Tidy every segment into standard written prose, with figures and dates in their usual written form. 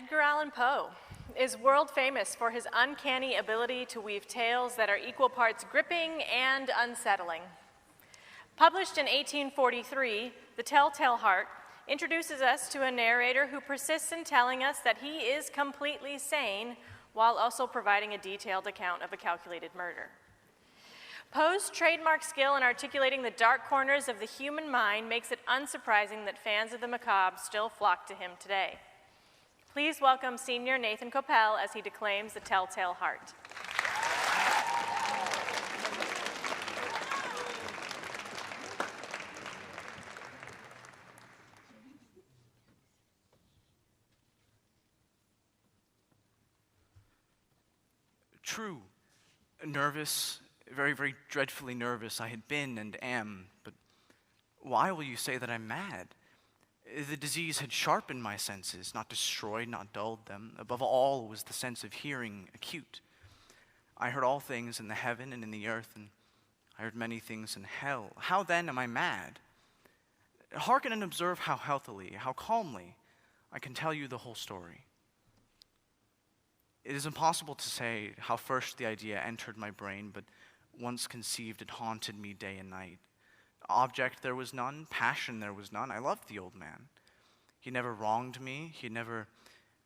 Edgar Allan Poe is world famous for his uncanny ability to weave tales that are equal parts gripping and unsettling. Published in 1843, The Telltale Heart introduces us to a narrator who persists in telling us that he is completely sane while also providing a detailed account of a calculated murder. Poe's trademark skill in articulating the dark corners of the human mind makes it unsurprising that fans of the macabre still flock to him today. Please welcome Senior Nathan Kopel as he declaims The Telltale Heart. True, nervous, very, very dreadfully nervous I had been and am, but why will you say that I'm mad? The disease had sharpened my senses, not destroyed, not dulled them. Above all was the sense of hearing acute. I heard all things in the heaven and in the earth, and I heard many things in hell. How then am I mad? Hearken and observe how healthily, how calmly I can tell you the whole story. It is impossible to say how first the idea entered my brain, but once conceived, it haunted me day and night. Object there was none, passion there was none. I loved the old man. He never wronged me. He had never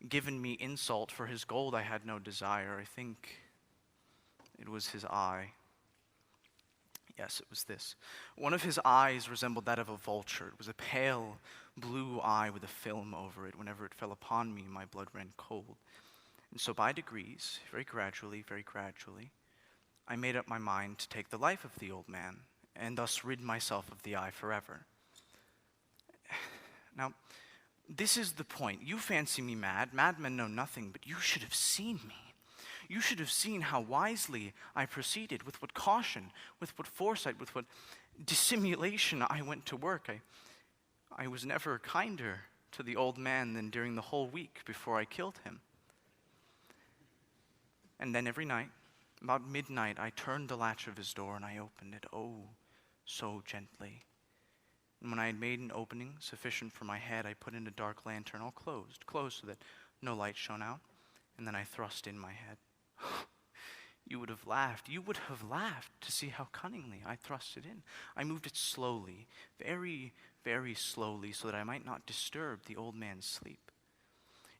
given me insult. For his gold I had no desire. I think it was his eye. Yes, it was this. One of his eyes resembled that of a vulture. It was a pale blue eye with a film over it. Whenever it fell upon me, my blood ran cold. And so by degrees, very gradually, I made up my mind to take the life of the old man, and thus rid myself of the eye forever. Now, this is the point. You fancy me mad. Madmen know nothing, but you should have seen me. You should have seen how wisely I proceeded, with what caution, with what foresight, with what dissimulation I went to work. I was never kinder to the old man than during the whole week before I killed him. And then every night, about midnight, I turned the latch of his door and I opened it, oh, so gently. And when I had made an opening sufficient for my head, I put in a dark lantern, all closed so that no light shone out, and then I thrust in my head. You would have laughed to see how cunningly I thrust it in. I moved it slowly, very, very slowly, so that I might not disturb the old man's sleep.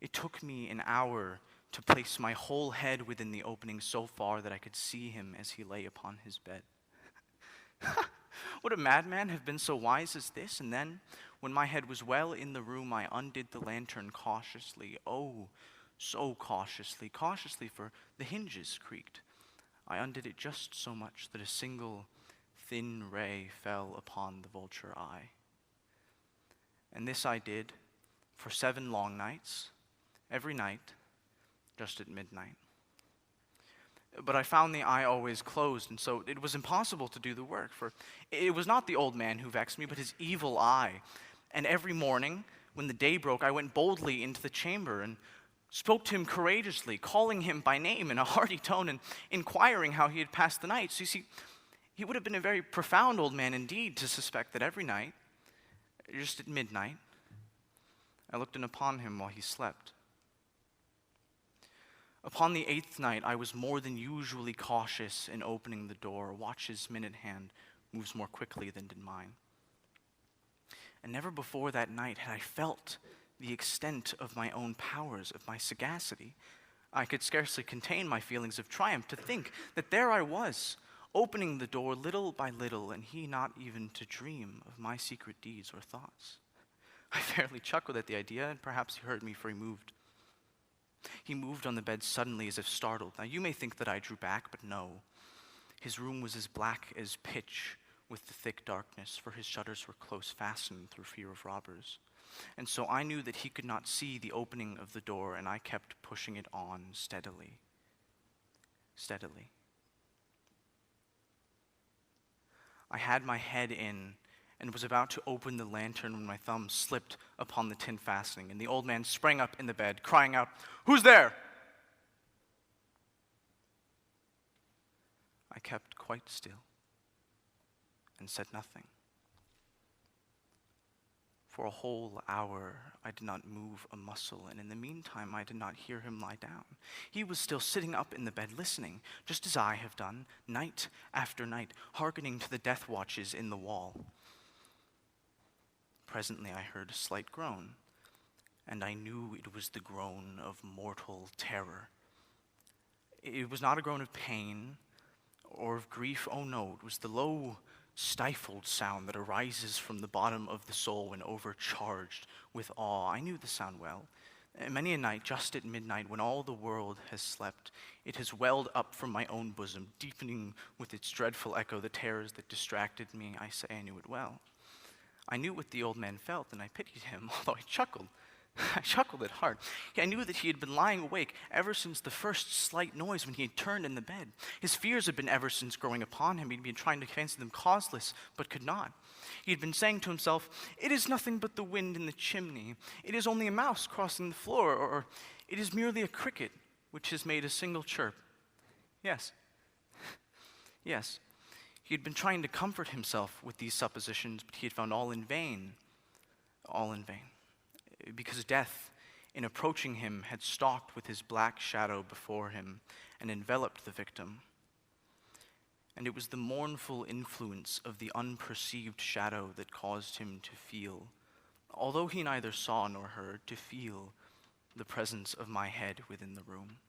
It took me an hour to place my whole head within the opening so far that I could see him as he lay upon his bed. Would a madman have been so wise as this? And then, when my head was well in the room, I undid the lantern cautiously, oh, so cautiously, for the hinges creaked. I undid it just so much that a single thin ray fell upon the vulture eye. And this I did for 7 long nights, every night, just at midnight. But I found the eye always closed, and so it was impossible to do the work, for it was not the old man who vexed me, but his evil eye. And every morning, when the day broke, I went boldly into the chamber and spoke to him courageously, calling him by name in a hearty tone and inquiring how he had passed the night. So you see, he would have been a very profound old man indeed to suspect that every night, just at midnight, I looked in upon him while he slept. Upon the 8th night, I was more than usually cautious in opening the door. A watch's minute hand moves more quickly than did mine. And never before that night had I felt the extent of my own powers, of my sagacity. I could scarcely contain my feelings of triumph to think that there I was, opening the door little by little, and he not even to dream of my secret deeds or thoughts. I fairly chuckled at the idea, and perhaps he heard me, for he moved. He moved on the bed suddenly as if startled. Now you may think that I drew back, but no. His room was as black as pitch with the thick darkness, for his shutters were close fastened through fear of robbers. And so I knew that he could not see the opening of the door, and I kept pushing it on steadily. I had my head in and was about to open the lantern when my thumb slipped upon the tin fastening, and the old man sprang up in the bed, crying out, "Who's there?" I kept quite still and said nothing. For a whole hour, I did not move a muscle, and in the meantime, I did not hear him lie down. He was still sitting up in the bed listening, just as I have done, night after night, hearkening to the death watches in the wall. Presently, I heard a slight groan, and I knew it was the groan of mortal terror. It was not a groan of pain or of grief. Oh no, it was the low, stifled sound that arises from the bottom of the soul when overcharged with awe. I knew the sound well. Many a night, just at midnight, when all the world has slept, it has welled up from my own bosom, deepening with its dreadful echo the terrors that distracted me. I say I knew it well. I knew what the old man felt, and I pitied him, although I chuckled. I chuckled at heart. I knew that he had been lying awake ever since the first slight noise when he had turned in the bed. His fears had been ever since growing upon him. He'd been trying to fancy them causeless, but could not. He had been saying to himself, "It is nothing but the wind in the chimney. It is only a mouse crossing the floor, or it is merely a cricket which has made a single chirp." Yes. Yes. He had been trying to comfort himself with these suppositions, but he had found all in vain. All in vain. Because death, in approaching him, had stalked with his black shadow before him and enveloped the victim. And it was the mournful influence of the unperceived shadow that caused him to feel, although he neither saw nor heard, to feel the presence of my head within the room.